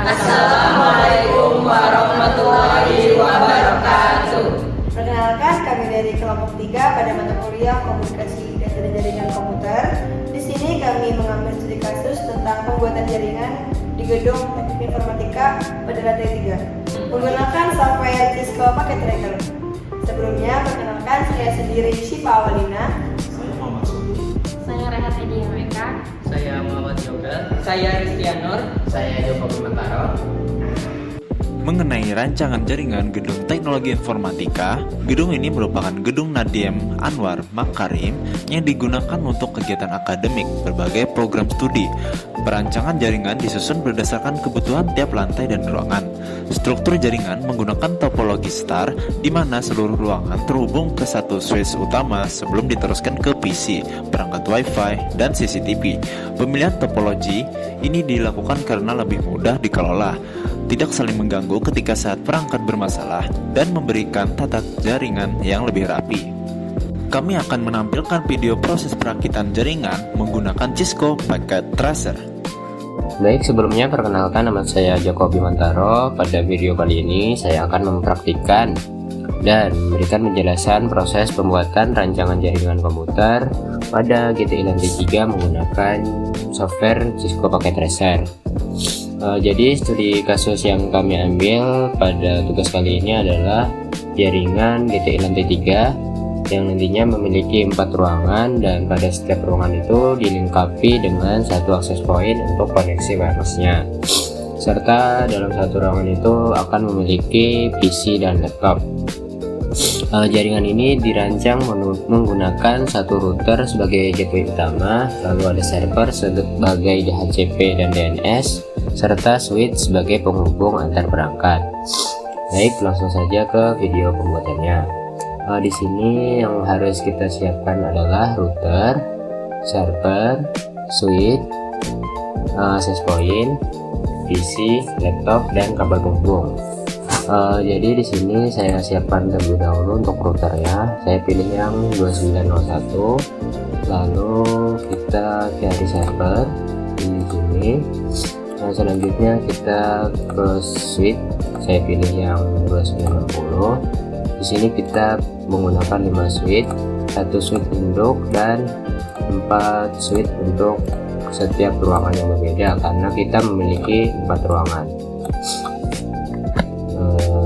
Assalamualaikum warahmatullahi wabarakatuh. Perkenalkan, kami dari kelompok 3 pada mata kuliah Komunikasi dan Jaringan Komputer. Di sini kami mengambil studi kasus tentang pembuatan jaringan di gedung Teknik Informatika pada lantai 3 menggunakan software Cisco Packet Tracker. Sebelumnya, perkenalkan saya sendiri Syifa Awalina. Saya Muhammad Subi. Saya Rehat Edi MK. Saya Muhammad Yoga. Saya Rizky Nur. Saya Joko Pimentaro. Mengenai rancangan jaringan Gedung Teknologi Informatika, gedung ini merupakan gedung Nadiem Anwar Makarim yang digunakan untuk kegiatan akademik berbagai program studi. Perancangan jaringan disusun berdasarkan kebutuhan tiap lantai dan ruangan. Struktur jaringan menggunakan topologi star, di mana seluruh ruangan terhubung ke satu switch utama sebelum diteruskan ke PC, perangkat Wi-Fi, dan CCTV. Pemilihan topologi ini dilakukan karena lebih mudah dikelola, tidak saling mengganggu ketika saat perangkat bermasalah, dan memberikan tata jaringan yang lebih rapi. Kami akan menampilkan video proses perakitan jaringan menggunakan Cisco Packet Tracer. Baik, sebelumnya perkenalkan, nama saya Joko Pimentaro. Pada video kali ini saya akan mempraktikkan dan memberikan penjelasan proses pembuatan rancangan jaringan komputer pada GTI lantai 3 menggunakan software Cisco Packet Tracer. Jadi studi kasus yang kami ambil pada tugas kali ini adalah jaringan GTI lantai 3 yang nantinya memiliki 4 ruangan, dan pada setiap ruangan itu dilengkapi dengan satu akses point untuk koneksi wirelessnya, serta dalam satu ruangan itu akan memiliki PC dan laptop. Jaringan ini dirancang menggunakan satu router sebagai gateway utama, lalu ada server sebagai DHCP dan DNS, serta switch sebagai penghubung antar perangkat. Baik, langsung saja ke video pembuatannya. Di sini yang harus kita siapkan adalah router, server, switch, access point, PC, laptop, dan kabel penghubung. Jadi di sini saya siapkan terlebih dahulu untuk routernya. Saya pilih yang 2901. Lalu kita cari server di sini. Nah, selanjutnya kita ke switch. Saya pilih yang 2960. Di sini kita menggunakan 5 switch, 1 switch induk dan 4 switch untuk setiap ruangan yang berbeda, karena kita memiliki 4 ruangan.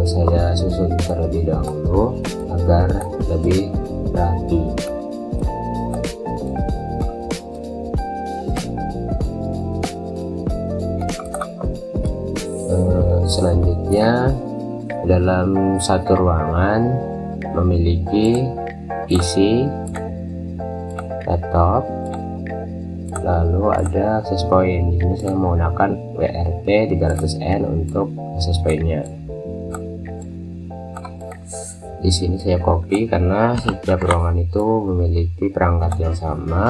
Saya susun terlebih dahulu agar lebih rapi. Selanjutnya, dalam satu ruangan memiliki PC, laptop, lalu ada access point. Di sini saya menggunakan WRT 300N untuk access point-nya. Di sini saya copy karena setiap ruangan itu memiliki perangkat yang sama.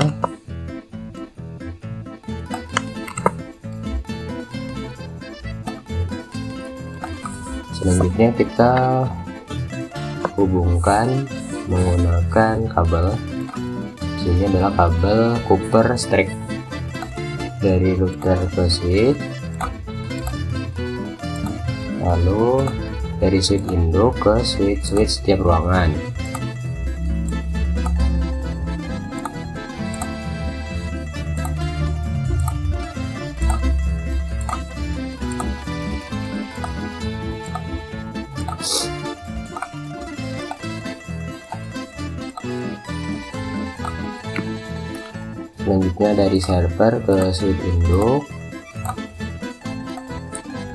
Selanjutnya kita hubungkan menggunakan kabel. Sini adalah kabel Cooper Strike dari router ke switch, lalu dari switch induk ke switch setiap ruangan. Selanjutnya dari server ke switch induk,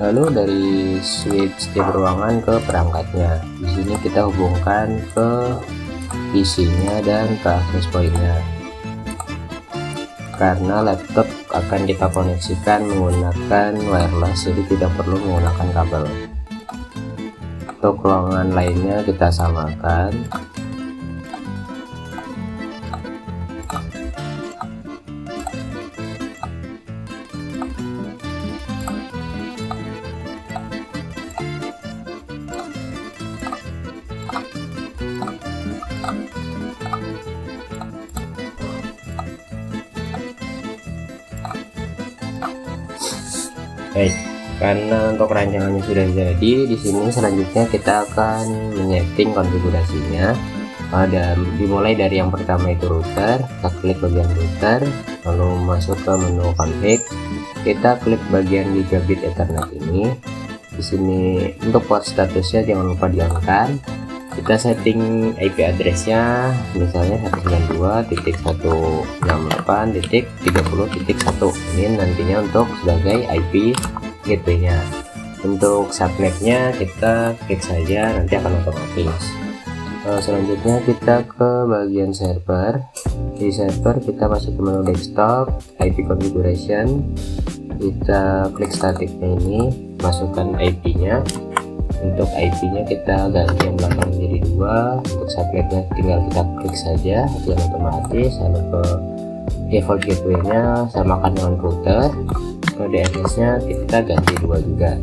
lalu dari switch setiap ruangan ke perangkatnya. Di sini kita hubungkan ke PC-nya dan ke access point-nya. Karena laptop akan kita koneksikan menggunakan wireless, jadi tidak perlu menggunakan kabel. Untuk ruangan lainnya kita samakan. Baik, Karena untuk rancangannya sudah jadi, di sini selanjutnya kita akan menyeting konfigurasinya. Dimulai dari yang pertama itu router, kita klik bagian router, lalu masuk ke menu config, kita klik bagian gigabit ethernet ini. Di sini untuk port statusnya jangan lupa di-on-kan. Kita setting IP addressnya misalnya 192.168.30.1. Ini nantinya untuk sebagai IP gateway-nya. Untuk subnetnya kita klik saja, nanti akan otomatis. Selanjutnya kita ke bagian server. Di server kita masuk ke menu desktop, IP configuration, kita klik statiknya ini, masukkan IP-nya. Untuk IP-nya kita ganti yang belakang menjadi 2. Untuk subnetnya tinggal kita klik saja dan otomatis. Lalu ke default gateway-nya samakan dengan router. Ke DNS-nya kita ganti 2 juga.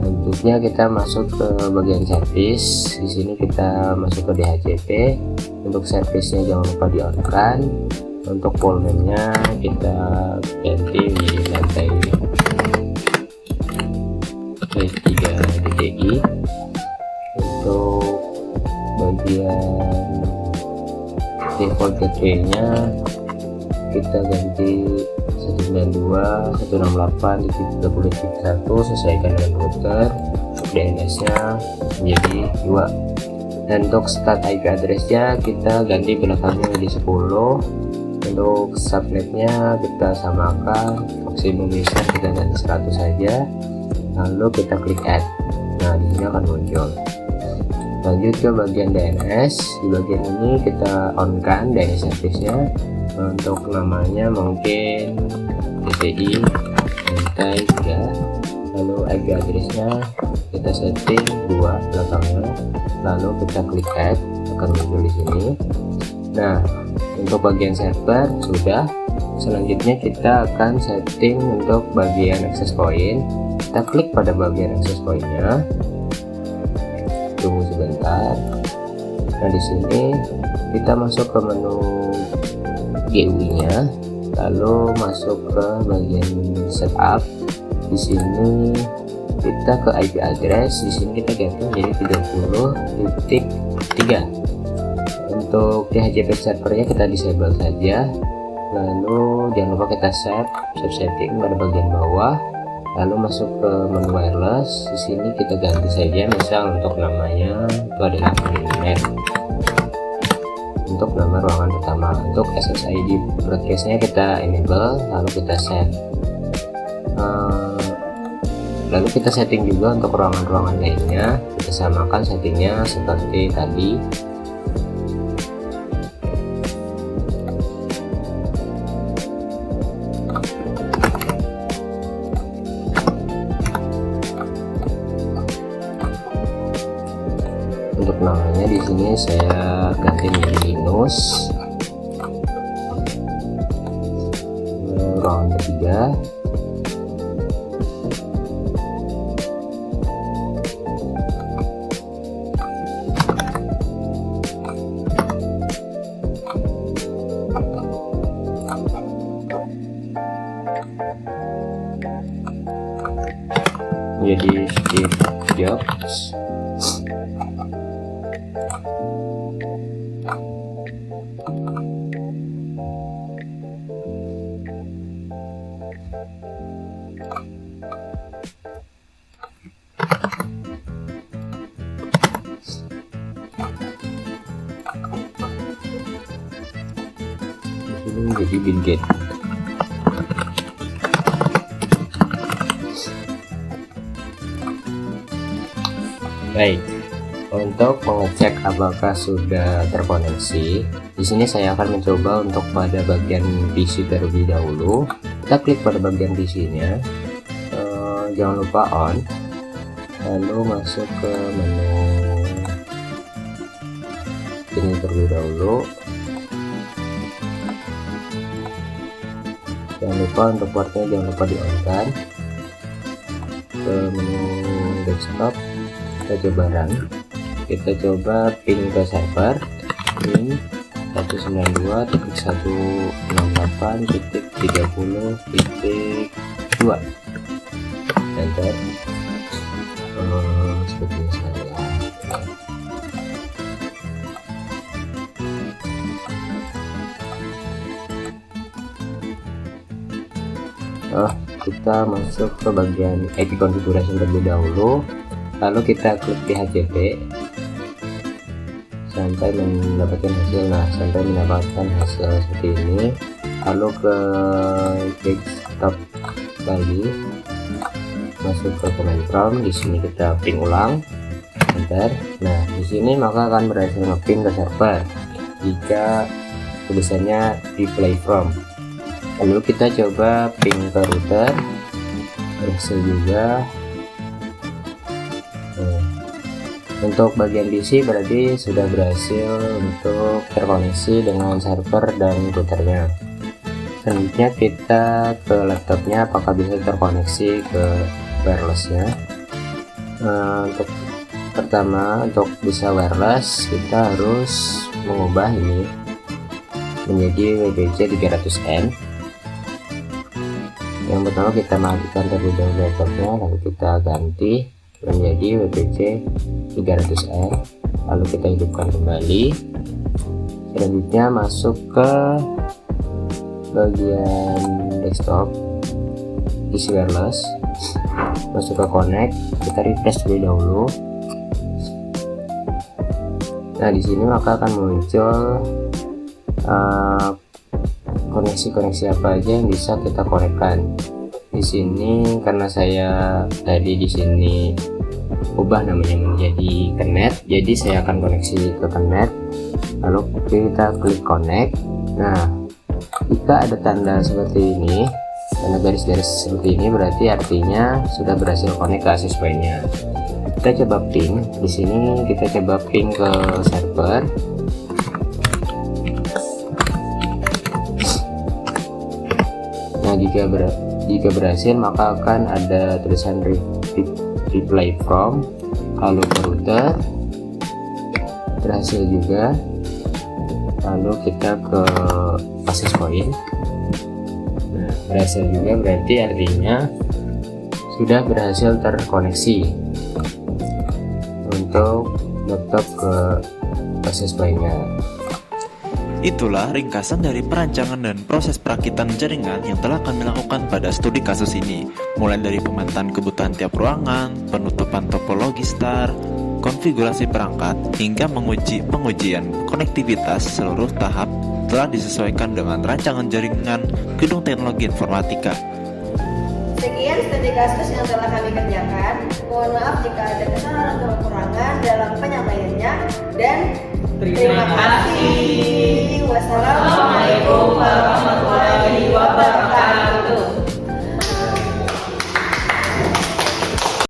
Bentuknya kita masuk ke bagian service. Di sini kita masuk ke DHCP. Untuk service-nya jangan lupa di-on-kan. Untuk pool name-nya kita ganti di lantai 3 DTI. Untuk bagian default gateway-nya kita ganti 192.168.30.1 sesuaikan dengan router. DNS-nya menjadi 2. Dan untuk start IP address-nya kita ganti belakangnya menjadi 10. Untuk subnetnya kita samakan, maksimum user kita ganti 100 saja. Lalu kita klik add. Nah, di sini akan muncul. Lanjut ke bagian DNS. Di bagian ini kita on-kan DNS service-nya. Untuk namanya mungkin DTI lantai 3. Lalu IP address-nya kita setting 2 belakangnya. Lalu kita klik add, akan muncul di sini. Nah, untuk bagian server sudah. Selanjutnya kita akan setting untuk bagian access point. Kita klik pada bagian access point-nya, tunggu sebentar. Nah, di sini kita masuk ke menu GUI-nya, lalu masuk ke bagian setup. Di sini kita ke IP address, di sini kita ganti menjadi 30.3. Untuk DHCP servernya kita disable saja. Lalu jangan lupa kita save setting pada bagian bawah. Lalu masuk ke menu wireless. Di sini kita ganti saja, misal untuk namanya itu adalah net. Untuk nama ruangan pertama, untuk SSID broadcast-nya kita enable, lalu kita save. Lalu kita setting juga untuk ruangan-ruangan lainnya, kita samakan settingnya seperti tadi. Untuk namanya di sini saya ganti menjadi Linux. Ruangan ketiga. Jadi Steve Jobs. Ini menjadi Bill Gates. Baik, untuk mengecek apakah sudah terkoneksi, di sini saya akan mencoba untuk pada bagian PC terlebih dahulu. Kita klik pada bagian PC-nya, jangan lupa on, lalu masuk ke menu ini terlebih dahulu. Jangan lupa untuk portnya jangan lupa di-on-kan. Ke menu desktop, kita coba run. Kita coba ping ke server, ping 192.168.30.2. enter. Seperti saya. Kita masuk ke bagian IP configuration terlebih dahulu, lalu kita klik PHCP sampai mendapatkan hasil. Sampai mendapatkan hasil seperti ini, lalu ke desktop lagi, masuk ke command prompt. Di sini kita ping ulang, enter. Nah, di sini maka akan berhasil nge-ping ke server jika tulisannya replay from. Lalu kita coba ping ke router, berhasil juga. Untuk bagian PC berarti sudah berhasil untuk terkoneksi dengan server dan routernya. Selanjutnya kita ke laptopnya, apakah bisa terkoneksi ke wirelessnya. Untuk pertama, untuk bisa wireless kita harus mengubah ini menjadi WBC 300N. Yang pertama kita matikan terlebih dahulu laptopnya, lalu kita ganti menjadi WBC 300N, lalu kita hidupkan kembali. Selanjutnya masuk ke bagian desktop, PC wireless, masuk ke connect, kita refresh terlebih dahulu. Nah, di sini maka akan muncul koneksi-koneksi apa aja yang bisa kita konekkan. Di sini karena saya tadi di sini ubah namanya menjadi Kenet, jadi saya akan koneksi ke Kenet. Lalu kita klik connect. Nah, jika ada tanda seperti ini, tanda garis-garis seperti ini, berarti artinya sudah berhasil connect ke access point-nya. Kita coba ping. Di sini kita coba ping ke server. Nah, jika berhasil maka akan ada tulisan reply from. Lalu ke router, berhasil juga. Lalu kita ke access point. Nah, berhasil juga, berarti artinya sudah berhasil terkoneksi untuk laptop ke access point-nya. Itulah ringkasan dari perancangan dan proses perakitan jaringan yang telah kami lakukan pada studi kasus ini, mulai dari pemetaan kebutuhan tiap ruangan, penutupan topologi star, konfigurasi perangkat, hingga pengujian konektivitas. Seluruh tahap telah disesuaikan dengan rancangan jaringan Gedung Teknologi Informatika. Sekian studi kasus yang telah kami kerjakan. Mohon maaf jika ada kesalahan atau kekurangan dalam penyampaiannya, dan Terima kasih.